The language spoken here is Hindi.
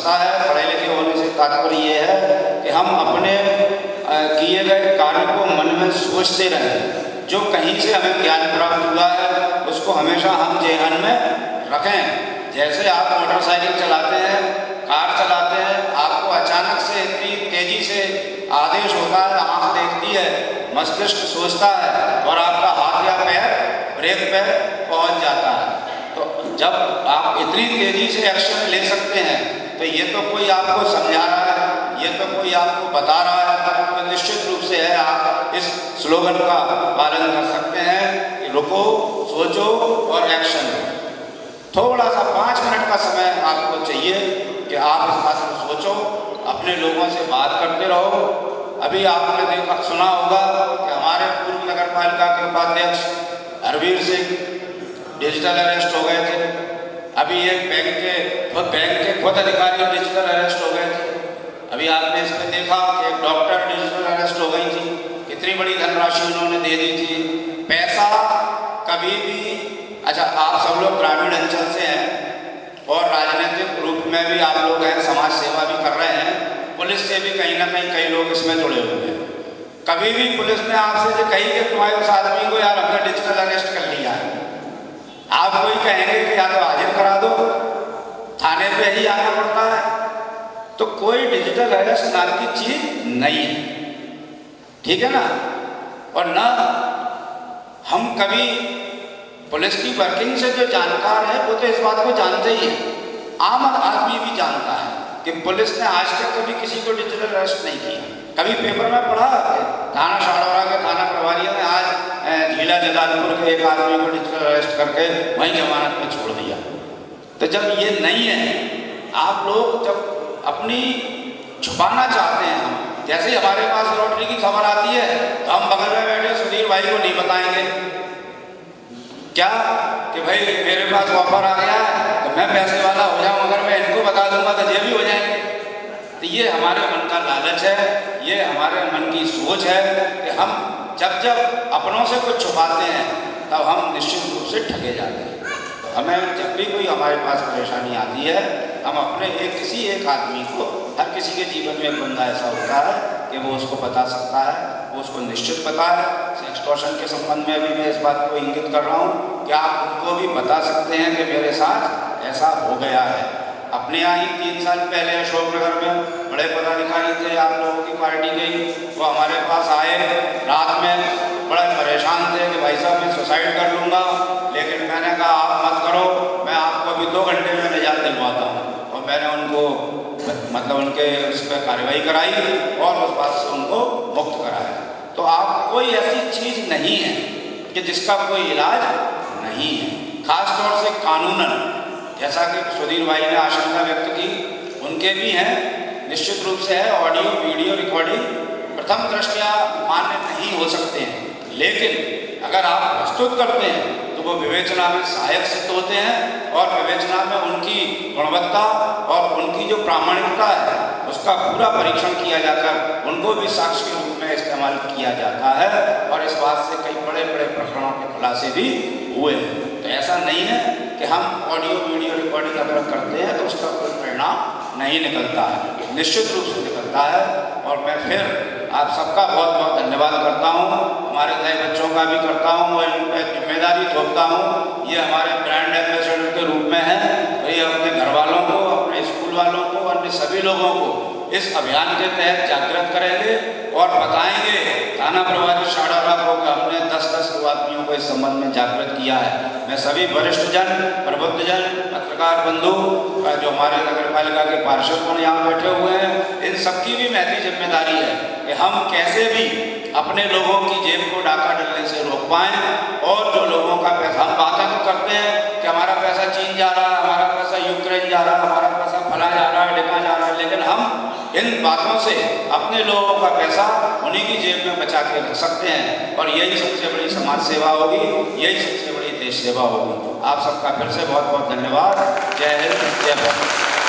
समझता है। पढ़े लिखे होने से तात्पर्य ये है कि हम अपने किए गए कार्य को मन में सोचते रहें। जो कहीं से हमें ज्ञान प्राप्त हुआ है उसको हमेशा हम जेहन में रखें। जैसे आप मोटरसाइकिल चलाते हैं, कार चलाते हैं, आपको अचानक से इतनी तेजी से आदेश होता है, आँख देखती है, मस्तिष्क सोचता है और आपका हाथ या पैर ब्रेक पे पहुंच जाता है। तो जब आप इतनी तेजी से एक्शन ले सकते हैं तो ये तो कोई आपको समझा रहा है, ये तो कोई आपको बता रहा है, तो निश्चित रूप से है आप इस स्लोगन का पालन कर सकते हैं कि रुको, सोचो और एक्शन लो। थोड़ा सा 5 मिनट का समय आपको चाहिए कि आप इस बात को सोचो, अपने लोगों से बात करते रहो। अभी आपने देखा सुना होगा कि हमारे पूर्व नगर पालिका के उपाध्यक्ष हरवीर सिंह डिजिटल अरेस्ट हो गए थे। अभी एक बैंक के खुद अधिकारी डिजिटल अरेस्ट हो गए थे। अभी आपने इसमें देखा कि एक डॉक्टर डिजिटल अरेस्ट हो गई थी, कितनी बड़ी धनराशि उन्होंने दे दी थी। पैसा कभी भी, अच्छा आप सब लोग ग्रामीण अंचल से हैं और राजनीतिक रूप में भी आप लोग हैं, समाज सेवा भी कर रहे हैं, पुलिस से भी कहीं ना कहीं कई लोग इसमें जुड़े हुए हैं। कभी भी पुलिस ने आपसे जो कही कि तुम्हारे उस आदमी को यार हमने डिजिटल अरेस्ट कर लिया है, आप कोई कहेंगे कि या तो हाजिर करा दो, थाने पे ही आना पड़ता है। तो कोई डिजिटल अरेस्ट नाम की चीज नहीं है, ठीक है ना। और ना हम कभी पुलिस की वर्किंग से जो जानकार है वो तो इस बात को जानते ही है, आम आदमी भी जानता है कि पुलिस ने आज तक कभी किसी को डिजिटल अरेस्ट नहीं किया। कभी पेपर में पढ़ा थाना शाहडोरा के थाना प्रभारियों ने आज जिला जलालपुर के एक आदमी को डिजिटल अरेस्ट करके वहीं जमानत में छोड़ दिया। तो जब ये नहीं है, आप लोग जब अपनी छुपाना चाहते हैं, हम जैसे हमारे पास लॉटरी की खबर आती है तो हम बगल में बैठे सुधीर भाई को नहीं बताएंगे क्या कि भाई मेरे पास ऑफर आ गया है तो मैं पैसे वाला हो जाऊं, अगर मैं इनको बता दूंगा तो ये भी हो जाएंगे। तो ये हमारे मन का लालच है, ये हमारे मन की सोच है कि हम जब जब अपनों से कुछ छुपाते हैं तब हम निश्चित रूप से ठगे जाते हैं। हमें जब भी कोई हमारे पास परेशानी आती है, हम अपने किसी एक आदमी को, हर किसी के जीवन में एक बंदा ऐसा होता है कि वो उसको बता सकता है, वो उसको निश्चित पता है। एक्सटॉर्शन के संबंध में भी मैं इस बात को इंगित कर रहा हूँ कि आप उनको भी बता सकते हैं कि मेरे साथ ऐसा हो गया है। अपने यहाँ ही 3 साल पहले अशोकनगर में बड़े पदाधिकारी थे आप लोगों की पार्टी के ही, वो हमारे पास आए रात में, बड़े परेशान थे कि भाई साहब मैं सुसाइड कर लूँगा, लेकिन मैंने कहा आप मत करो, मैं आपको अभी 2 घंटे में निजात दिलवाता हूँ। और मैंने उनको मतलब उनके उस पर कार्रवाई कराई और उस बात से उनको मुक्त कराया। तो आप कोई ऐसी चीज़ नहीं है कि जिसका कोई इलाज नहीं है, खास तौर से कानूनन, जैसा कि सुधीर भाई ने आशंका व्यक्त की, उनके भी हैं, निश्चित रूप से है। ऑडियो वीडियो रिकॉर्डिंग प्रथम दृष्टया मान्य नहीं हो सकते हैं, लेकिन अगर आप प्रस्तुत करते हैं तो वो विवेचना में सहायक सिद्ध होते हैं और विवेचना में उनकी गुणवत्ता और उनकी जो प्रामाणिकता है उसका पूरा परीक्षण किया जाकर उनको भी साक्ष्य के रूप में इस्तेमाल किया जाता है। और इस बात से कई बड़े बड़े प्रकरणों के खुलासे भी हुए हैं। तो ऐसा नहीं है कि हम ऑडियो वीडियो रिकॉर्डिंग अगर करते हैं तो उसका कोई परिणाम नहीं निकलता है, निश्चित रूप से निकलता है। और मैं फिर आप सबका बहुत बहुत धन्यवाद करता हूँ, हमारे नए बच्चों का भी करता हूँ और इन पर जिम्मेदारी थोपता हूँ। ये हमारे ब्रांड एम्बेसडर के रूप में है, तो ये अपने घर वालों को, अपने स्कूल वालों को, अन्य सभी लोगों को इस अभियान के तहत जागृत करेंगे और बताएंगे थाना प्रभारी शाहडोरा को कि हमने 10-10 आदमियों को इस संबंध में जागृत किया है। मैं सभी वरिष्ठ जन, प्रबुद्ध जन, पत्रकार बंधु, जो हमारे नगर पालिका के पार्षद यहाँ बैठे हुए हैं, इन सबकी भी महती जिम्मेदारी है कि हम कैसे भी अपने लोगों की जेब को डाका डलने से रोक पाएँ। और जो लोगों का पैसा, हम बातें तो करते हैं कि हमारा पैसा चीन जा रहा है, हमारा पैसा यूक्रेन जा रहा है, हमारा पैसा फला जा रहा है, ढिका जा रहा है, लेकिन हम इन बातों से अपने लोगों का पैसा उन्हीं की जेब में बचा के रख सकते हैं। और यही सबसे बड़ी समाज सेवा होगी, यही सबसे बड़ी देश सेवा होगी। आप सबका फिर से बहुत बहुत धन्यवाद। जय हिंद, जय भारत।